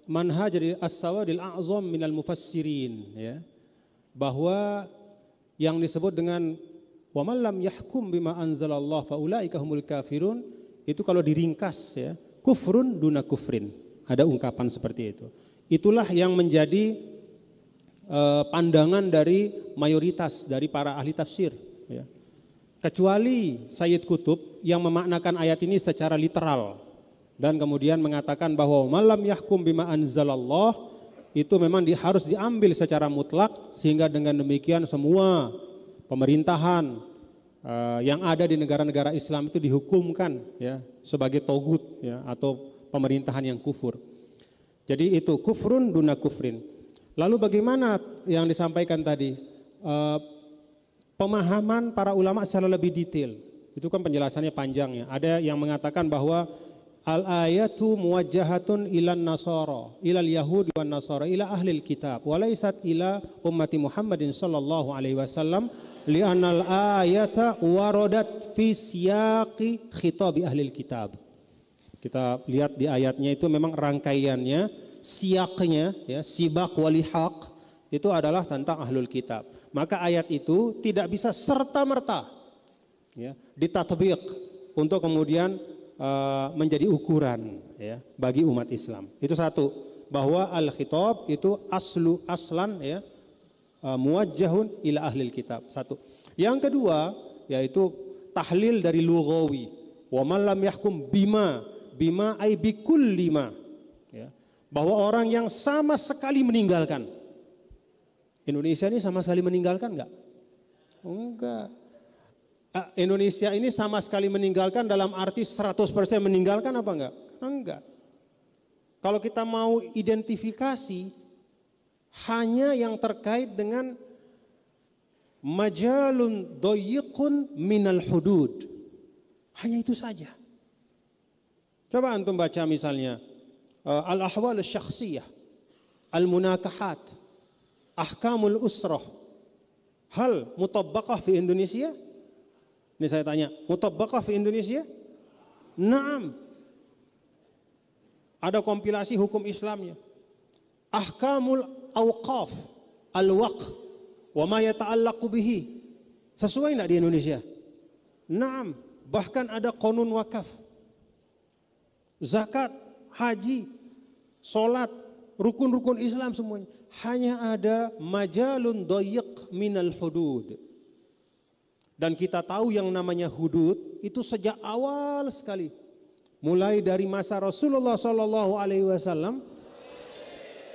manhaj dari as-sawadil a'zam minal mufassirin ya, bahwa yang disebut dengan wa man lam yahkum bima anzalallah faulaika humul kafirun, itu kalau diringkas ya, kufrun duna kufrin, ada ungkapan seperti itu. Itulah yang menjadi pandangan dari mayoritas dari para ahli tafsir ya. Kecuali Sayyid Qutb yang memaknakan ayat ini secara literal dan kemudian mengatakan bahwa malam yahkum bima anzalallah itu memang harus diambil secara mutlak, sehingga dengan demikian semua pemerintahan yang ada di negara-negara Islam itu dihukumkan ya sebagai togut ya atau pemerintahan yang kufur. Jadi itu kufrun duna kufrin. Lalu bagaimana yang disampaikan tadi? Pemahaman para ulama secara lebih detail. Itu kan penjelasannya panjang ya. Ada yang mengatakan bahwa al-ayatu muwajjahatun ilan nasara, ilal yahudi wan nasara, ila ahlil kitab, walaysat ila ummati Muhammadin sallallahu alaihi wasallam, li'annal ayata waradat fi siyaqi khitabi ahlil kitab. Kita lihat di ayatnya itu memang rangkaiannya, siyaqnya ya, sibaq walihaq itu adalah tentang ahlul kitab. Maka ayat itu tidak bisa serta-merta ya, ditatbiq untuk kemudian menjadi ukuran ya bagi umat Islam. Itu satu, bahwa al-khitab itu aslan ya muwajjahun ila ahlil kitab. Satu. Yang kedua yaitu tahlil dari lughawi. Wa man lam yahkum bima ay bikulli ma ya. Bahwa orang yang sama sekali meninggalkan. Indonesia ini sama sekali meninggalkan enggak? Enggak. Indonesia ini sama sekali meninggalkan dalam arti 100% meninggalkan apa enggak? Enggak. Kalau kita mau identifikasi hanya yang terkait dengan majalun doyiqun minal hudud. Hanya itu saja. Coba antum baca misalnya al-ahwal al-syakhsiyah, al-munakahat, ahkamul usrah. Hal mutabbaqah fi Indonesia? Ini saya tanya, mutabbaqah fi Indonesia? Naam. Ada kompilasi hukum Islamnya. Ahkamul awqaf al-waqf wa ma yata'allaqu bihi. Sesuai enggak di Indonesia? Naam, bahkan ada qanun wakaf. Zakat, haji, salat, rukun-rukun Islam semuanya. Hanya ada majalun dayiq minal hudud. Dan kita tahu yang namanya hudud itu sejak awal sekali. Mulai dari masa Rasulullah sallallahu alaihi wasallam,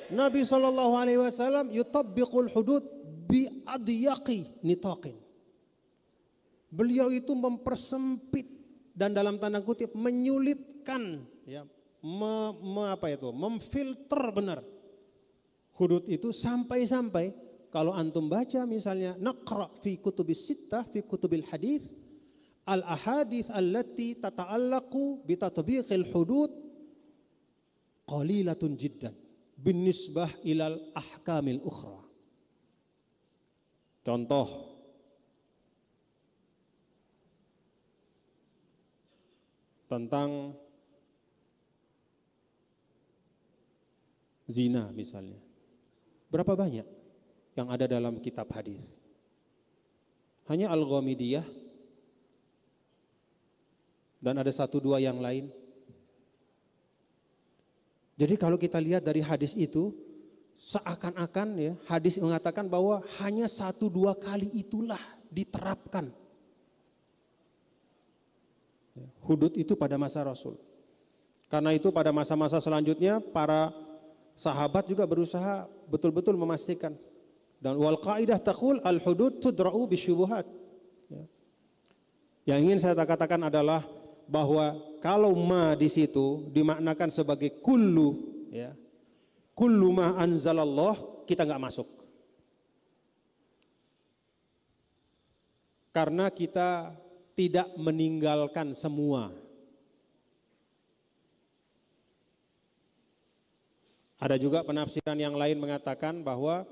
Nabi sallallahu alaihi wasallam yutabbiqul hudud bi adyaqi nitaqin. Beliau itu mempersempit dan dalam tanda kutip menyulitkan, ya, memfilter benar hudud itu sampai-sampai kalau antum baca misalnya naqra fi kutubis sittah fi kutubil hadis al ahadits allati tata'allaqu bi tatbiqil hudud qalilatun jiddan binisbah ilal ahkamil ukhra. Contoh, tentang zina misalnya. Berapa banyak yang ada dalam kitab hadis? Hanya Al-Ghamidiyah dan ada 1-2 yang lain. Jadi kalau kita lihat dari hadis itu, seakan-akan ya hadis mengatakan bahwa hanya 1-2 kali itulah diterapkan hudud itu pada masa Rasul. Karena itu pada masa-masa selanjutnya para sahabat juga berusaha betul-betul memastikan. Dan wal qaidah taqul al hudud tudra'u bisyubuhat. Yang ingin saya katakan adalah bahwa kalau ma di situ dimaknakan sebagai kullu, ya, kullu ma anzalallah, kita nggak masuk. Karena kita tidak meninggalkan semua. Ada juga penafsiran yang lain mengatakan bahwa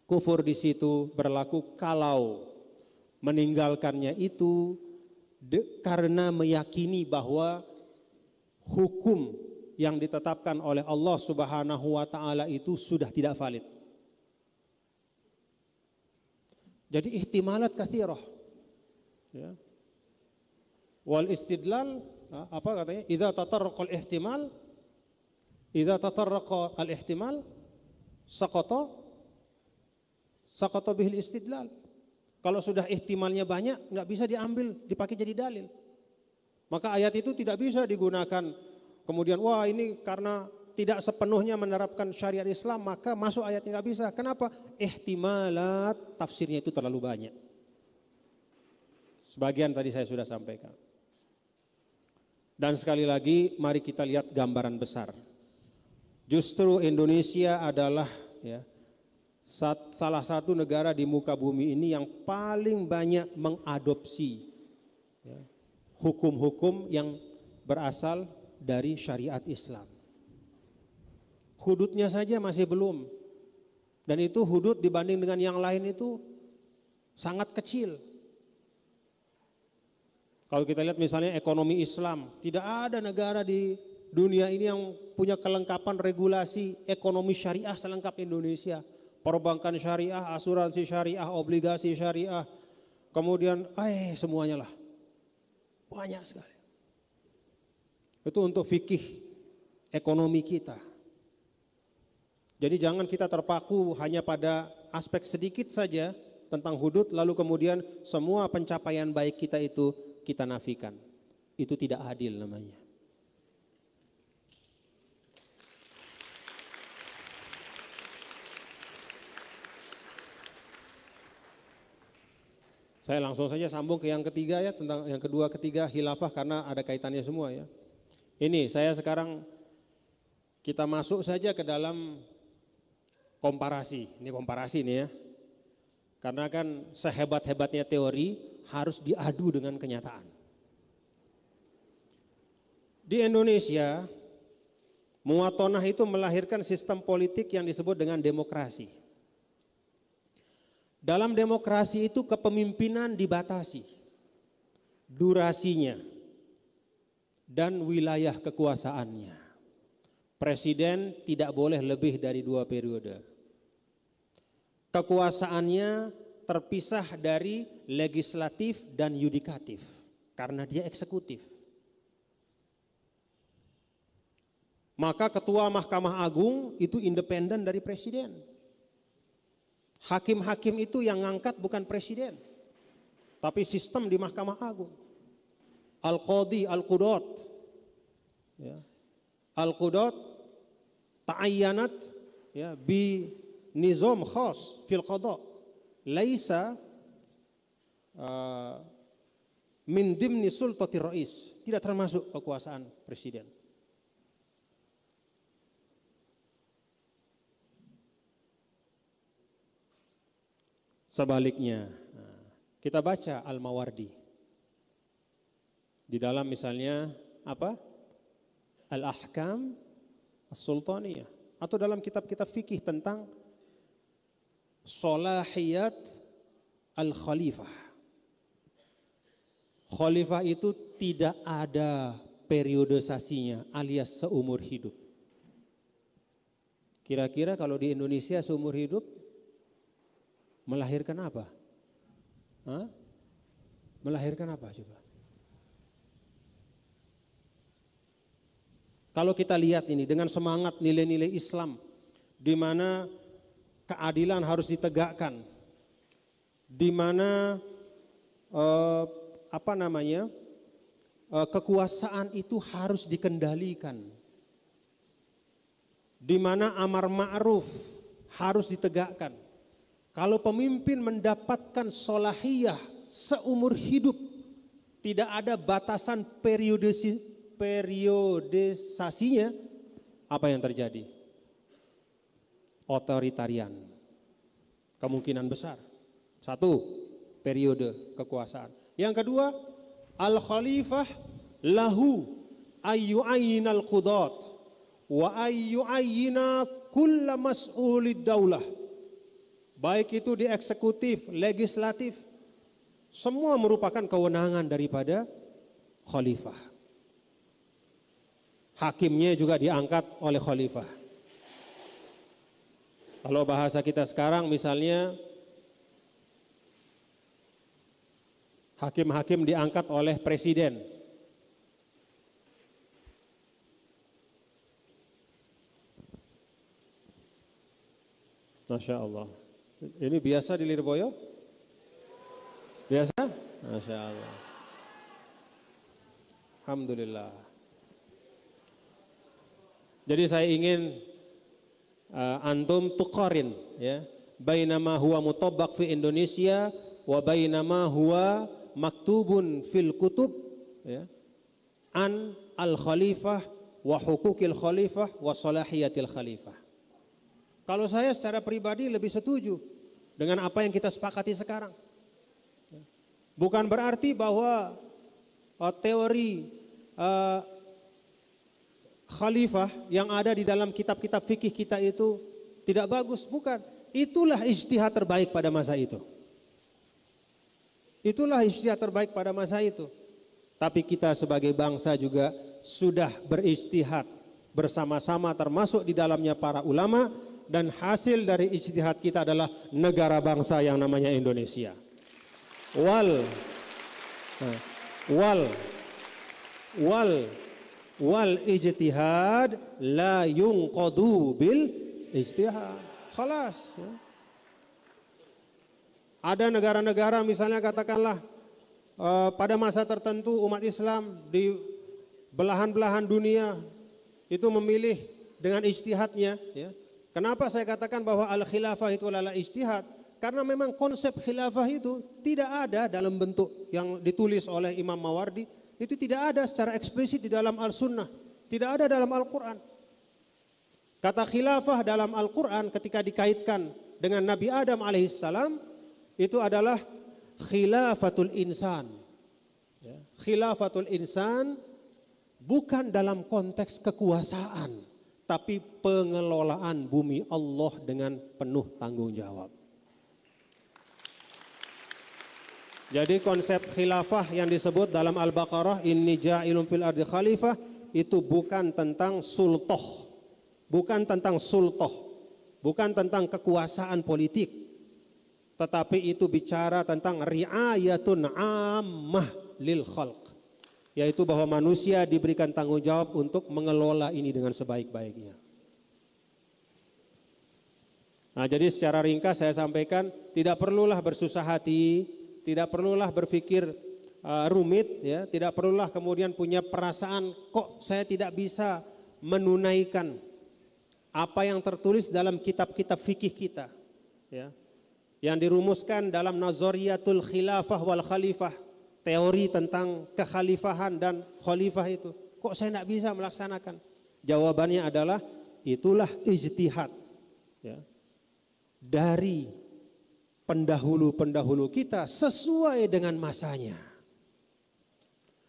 kufur di situ berlaku kalau meninggalkannya itu karena meyakini bahwa hukum yang ditetapkan oleh Allah Subhanahu wa taala itu sudah tidak valid. Jadi ihtimalat katsirah. Ya. Wal istidlal, apa katanya? Idza tatarraqa al-ihtimal, idza tatarraqa al-ihtimal saqata bihil istidlal. Kalau sudah ihtimalnya banyak, nggak bisa diambil, dipakai jadi dalil. Maka ayat itu tidak bisa digunakan. Kemudian, wah ini karena tidak sepenuhnya menerapkan syariat Islam, maka masuk ayatnya nggak bisa. Kenapa? Ihtimalat tafsirnya itu terlalu banyak. Sebagian tadi saya sudah sampaikan. Dan sekali lagi, mari kita lihat gambaran besar. Justru Indonesia adalah, ya, salah satu negara di muka bumi ini yang paling banyak mengadopsi, ya, hukum-hukum yang berasal dari syariat Islam. Hududnya saja masih belum. Dan itu hudud dibanding dengan yang lain itu sangat kecil. Kalau kita lihat misalnya ekonomi Islam, tidak ada negara di dunia ini yang punya kelengkapan regulasi ekonomi syariah selengkap Indonesia. Perbankan syariah, asuransi syariah, obligasi syariah, kemudian semuanya lah. Banyak sekali. Itu untuk fikih ekonomi kita. Jadi jangan kita terpaku hanya pada aspek sedikit saja tentang hudud, lalu kemudian semua pencapaian baik kita itu kita nafikan. Itu tidak adil namanya. Saya langsung saja sambung ke yang ketiga ya, tentang yang kedua, ketiga, khilafah, karena ada kaitannya semua ya. Ini saya sekarang kita masuk saja ke dalam komparasi. Ini komparasi nih ya. Karena kan sehebat-hebatnya teori harus diadu dengan kenyataan. Di Indonesia, Muwatonah itu melahirkan sistem politik yang disebut dengan demokrasi. Dalam demokrasi itu kepemimpinan dibatasi, durasinya, dan wilayah kekuasaannya. Presiden tidak boleh lebih dari 2 periode. Kekuasaannya terpisah dari legislatif dan yudikatif karena dia eksekutif. Maka ketua Mahkamah Agung itu independen dari presiden. Hakim-hakim itu yang ngangkat bukan presiden, tapi sistem di Mahkamah Agung. Al-Qadhi, Al-Qudat, ya. Al-Qudat ta'ayyanat ya, bi nizam khas fil qada, laisa min dimni sultati rais, tidak termasuk kekuasaan presiden. Sebaliknya, kita baca Al-Mawardi di dalam misalnya apa? Al-Ahkam As-Sultaniyah, atau dalam kitab-kitab fikih tentang Salahiyat Al-Khalifah. Khalifah itu tidak ada periodisasinya alias seumur hidup. Kira-kira kalau di Indonesia seumur hidup melahirkan apa? Hah? Melahirkan apa coba? Kalau kita lihat ini dengan semangat nilai-nilai Islam, di mana keadilan harus ditegakkan, di mana kekuasaan itu harus dikendalikan, di mana amar ma'ruf harus ditegakkan. Kalau pemimpin mendapatkan solahiyah seumur hidup, tidak ada batasan periodisasinya, apa yang terjadi? Otoritarian. Kemungkinan besar. 1, periode kekuasaan. Yang kedua, al-khalifah lahu ayyu'ayyinal qudat wa ayyu'ayyina kulla mas'ulid daulah. Baik itu di eksekutif, legislatif, semua merupakan kewenangan daripada khalifah. Hakimnya juga diangkat oleh khalifah. Kalau bahasa kita sekarang misalnya hakim-hakim diangkat oleh presiden. Masya Allah. Ini biasa di Lirboyo? Biasa? Masya Allah. Alhamdulillah. Jadi saya ingin antum tuqarin ya, bainama huwa mutabbaq fi Indonesia wa bainama huwa maktubun fil kutub ya, an al khalifah wa hukukil khalifah wa salahiyatil khalifah. Kalau saya secara pribadi lebih setuju dengan apa yang kita sepakati sekarang. Bukan berarti bahwa teori khalifah yang ada di dalam kitab-kitab fikih kita itu tidak bagus, bukan. Itulah ijtihad terbaik pada masa itu. Itulah ijtihad terbaik pada masa itu. Tapi kita sebagai bangsa juga sudah berijtihad bersama-sama, termasuk di dalamnya para ulama, dan hasil dari ijtihad kita adalah negara bangsa yang namanya Indonesia. Wal ijtihad la yunqadu bil ijtihad. Khalas ya. Ada negara-negara misalnya katakanlah pada masa tertentu umat Islam di belahan-belahan dunia itu memilih dengan ijtihadnya ya. Kenapa saya katakan bahwa al-khilafah itu adalah ijtihad? Karena memang konsep khilafah itu tidak ada dalam bentuk yang ditulis oleh Imam Mawardi. Itu tidak ada secara eksplisit di dalam Al-Sunnah. Tidak ada dalam Al-Quran. Kata khilafah dalam Al-Quran ketika dikaitkan dengan Nabi Adam alaihissalam, itu adalah khilafatul insan. Ya. Khilafatul insan bukan dalam konteks kekuasaan, tapi pengelolaan bumi Allah dengan penuh tanggung jawab. Jadi konsep khilafah yang disebut dalam Al-Baqarah, inni ja'ilun fil ardi khalifah, itu bukan tentang sultoh, bukan tentang sultoh, bukan tentang kekuasaan politik, tetapi itu bicara tentang ri'ayatun ammah lil khalq, yaitu bahwa manusia diberikan tanggung jawab untuk mengelola ini dengan sebaik-baiknya. Nah, jadi secara ringkas saya sampaikan, tidak perlulah bersusah hati, tidak perlulah berpikir rumit, ya, tidak perlulah kemudian punya perasaan kok saya tidak bisa menunaikan apa yang tertulis dalam kitab-kitab fikih kita, ya, yang dirumuskan dalam Nazariyatul Khilafah wal Khalifah, teori tentang kekhalifahan dan khalifah itu. Kok saya tidak bisa melaksanakan? Jawabannya adalah itulah ijtihad, ya, dari pendahulu-pendahulu kita sesuai dengan masanya.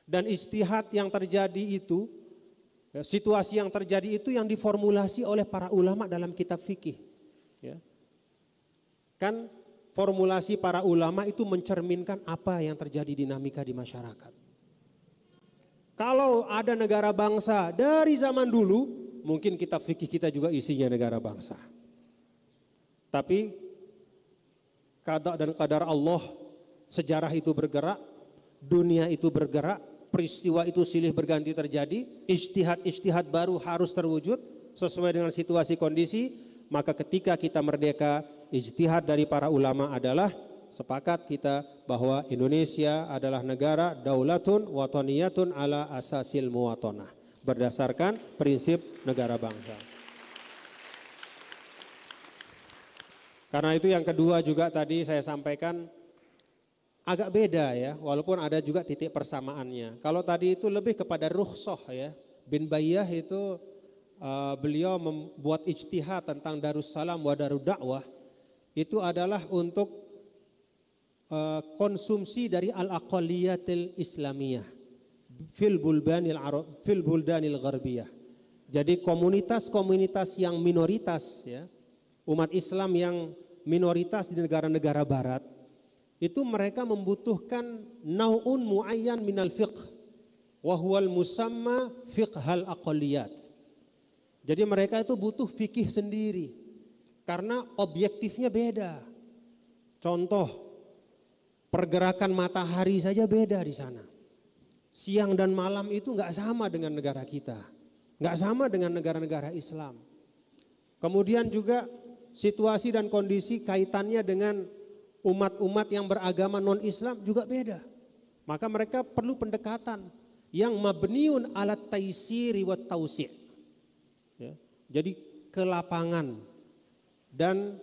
Dan ijtihad yang terjadi itu, situasi yang terjadi itu yang diformulasi oleh para ulama dalam kitab fikih. Ya. Kan formulasi para ulama itu mencerminkan apa yang terjadi dinamika di masyarakat. Kalau ada negara bangsa dari zaman dulu, mungkin kitab fikih kita juga isinya negara bangsa. Tapi qada dan qadar Allah, sejarah itu bergerak, dunia itu bergerak, peristiwa itu silih berganti terjadi, ijtihad baru harus terwujud sesuai dengan situasi kondisi. Maka ketika kita merdeka, ijtihad dari para ulama adalah sepakat kita bahwa Indonesia adalah negara daulatun wataniyatun ala asasil muwatonah, berdasarkan prinsip negara bangsa. Karena itu yang kedua juga tadi saya sampaikan agak beda, ya, walaupun ada juga titik persamaannya. Kalau tadi itu lebih kepada rukhsah, ya, bin Bayyah itu beliau membuat ijtihad tentang Darussalam wa Darud Da'wah, itu adalah untuk konsumsi dari al-aqaliyatil islamiyah fil buldanil gharbiyah. Jadi komunitas-komunitas yang minoritas, ya, umat Islam yang minoritas di negara-negara barat, itu mereka membutuhkan nau'un muayyan minal fiqh wa huwal musamma fiqhal aqaliyat. Jadi mereka itu butuh fikih sendiri karena objektifnya beda. Contoh, pergerakan matahari saja beda di sana. Siang dan malam itu enggak sama dengan negara kita, enggak sama dengan negara-negara Islam. Kemudian juga situasi dan kondisi kaitannya dengan umat-umat yang beragama non-Islam juga beda. Maka mereka perlu pendekatan yang mabniun alat taisiri wa tausi'. Ya, jadi ke lapangan dan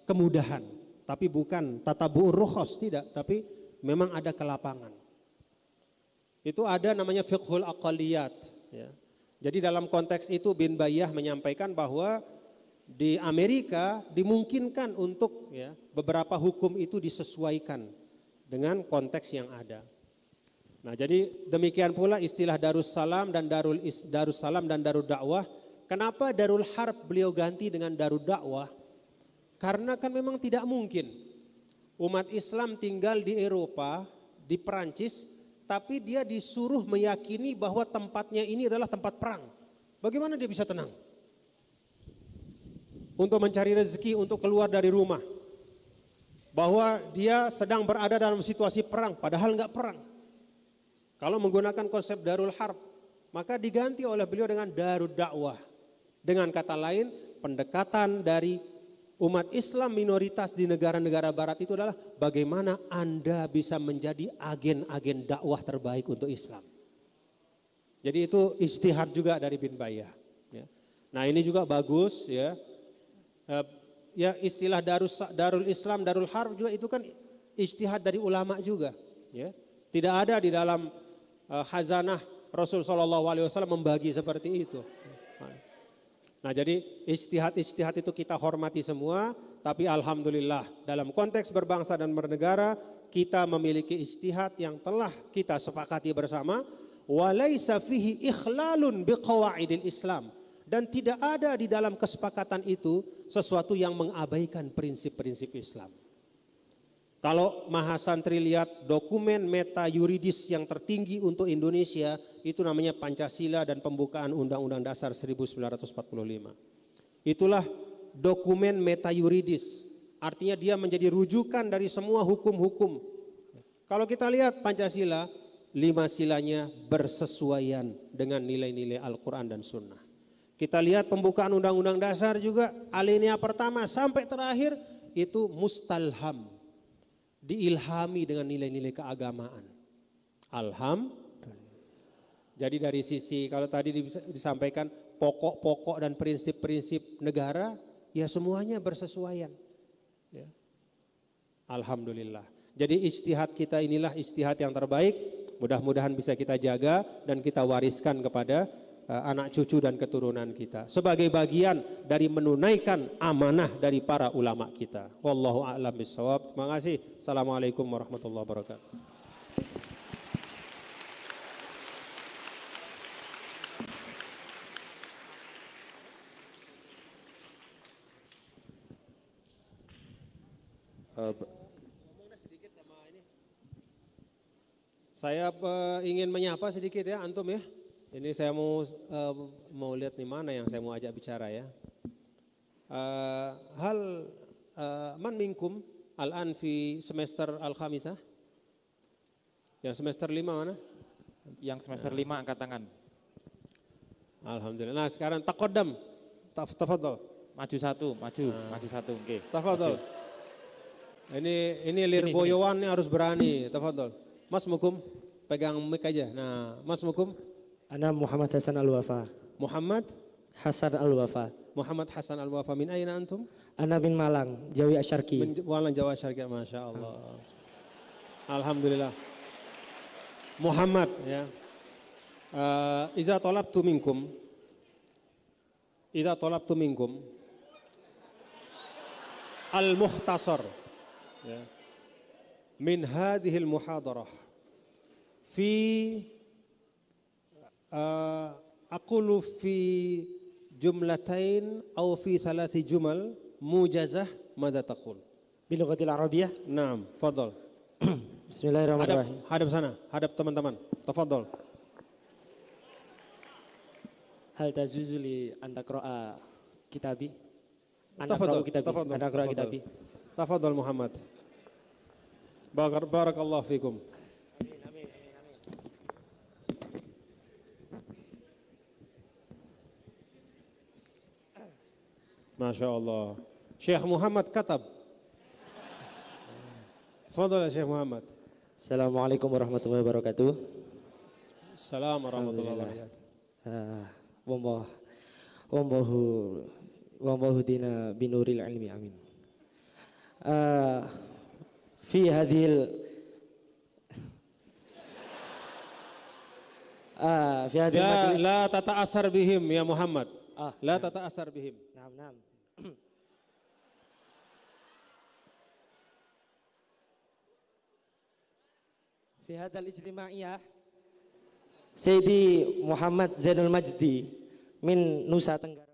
kemudahan, tapi bukan tatabu'ur rukhas, tidak, tapi memang ada ke lapangan. Itu ada namanya fiqhul aqaliyat, ya. Jadi dalam konteks itu bin Bayyah menyampaikan bahwa di Amerika dimungkinkan untuk, ya, beberapa hukum itu disesuaikan dengan konteks yang ada. Nah, jadi demikian pula istilah Darussalam dan Darud Da'wah. Kenapa Darul Harb beliau ganti dengan Darud Da'wah? Karena kan memang tidak mungkin umat Islam tinggal di Eropa, di Perancis, tapi dia disuruh meyakini bahwa tempatnya ini adalah tempat perang. Bagaimana dia bisa tenang? Untuk mencari rezeki, untuk keluar dari rumah. Bahwa dia sedang berada dalam situasi perang, padahal enggak perang. Kalau menggunakan konsep Darul Harb, maka diganti oleh beliau dengan Darud Da'wah. Dengan kata lain, pendekatan dari umat Islam minoritas di negara-negara barat itu adalah bagaimana Anda bisa menjadi agen-agen dakwah terbaik untuk Islam. Jadi itu ijtihad juga dari bin Bayyah. Ya. Nah, ini juga bagus, ya. Ya, istilah Darul Islam, Darul Harb juga itu kan ijtihad dari ulama juga. Ya. Tidak ada di dalam khazanah Rasul SAW membagi seperti itu. Nah, jadi ijtihad itu kita hormati semua, tapi alhamdulillah dalam konteks berbangsa dan bernegara kita memiliki ijtihad yang telah kita sepakati bersama, walaisa fihi ikhlalun biqawaidil Islam, dan tidak ada di dalam kesepakatan itu sesuatu yang mengabaikan prinsip-prinsip Islam. Kalau Mahasantri lihat dokumen meta yuridis yang tertinggi untuk Indonesia itu namanya Pancasila dan pembukaan Undang-Undang Dasar 1945. Itulah dokumen meta yuridis, artinya dia menjadi rujukan dari semua hukum-hukum. Kalau kita lihat Pancasila, 5 silanya bersesuaian dengan nilai-nilai Al-Quran dan Sunnah. Kita lihat pembukaan Undang-Undang Dasar juga, alinea pertama sampai terakhir itu mustalham, diilhami dengan nilai-nilai keagamaan. Alhamdulillah. Jadi dari sisi kalau tadi disampaikan pokok-pokok dan prinsip-prinsip negara, ya semuanya bersesuaian. Ya. Alhamdulillah. Jadi ijtihad kita inilah ijtihad yang terbaik. Mudah-mudahan bisa kita jaga dan kita wariskan kepada anak cucu dan keturunan kita sebagai bagian dari menunaikan amanah dari para ulama kita. Wallahu a'lam bishawab. Terima kasih. Assalamualaikum warahmatullahi wabarakatuh. Saya ingin menyapa sedikit ya antum ya. Ini saya mau lihat nih mana yang saya mau ajak bicara ya. Man minkum al-an fi semester al-khamisah? Yang semester 5 mana? Yang semester 5 angkat tangan. Alhamdulillah. Nah sekarang taqaddam. Tafadhal. Maju satu. Oke. Tafadhal. Ini Lirboyowan ini harus berani. Tafadhal. Mas Mukum, pegang mic aja. Nah, Mas Mukum. Ana Muhammad Hasan Al-Wafa. Muhammad Hasan Al-Wafa. Muhammad Hasan Al-Wafa. Min aina antum? Ana min Malang, Jawi Asyarki. Min Malang, Jawa Asyarki. Masya Allah. Alhamdulillah. Muhammad ya. Iza talabtu minkum al-mukhtasar ya. Min hadhil muhadarah fi aqulu fi jumlatain atau fi 3 jumal mujazah madza taqul Bilughatil Arabiyyah. Naam, fadhal. Bismillahirrahmanirrahim. Hadap sana, hadap teman-teman. Tafadhal. Hal tazuzu li an taqra'a kitabi? Tafadhal, Kitabi. tafadhal, An taqra'a tafadhal. kitabi. Tafadhal Muhammad. Barakallahu fikum. Masya Allah. Syekh Muhammad katab. Fadal ya Syekh Muhammad. Assalamualaikum warahmatullahi wabarakatuh. Assalamualaikum warahmatullahi wabarakatuh. Wambahu dina binuril ilmi amin. Fi hadhil majlis. La tata'asar bihim ya Muhammad. La tata'asar bihim. Naam. Fi hadal ijtima'iyah Sayyidi Muhammad Zainul Majdi min Nusa Tenggara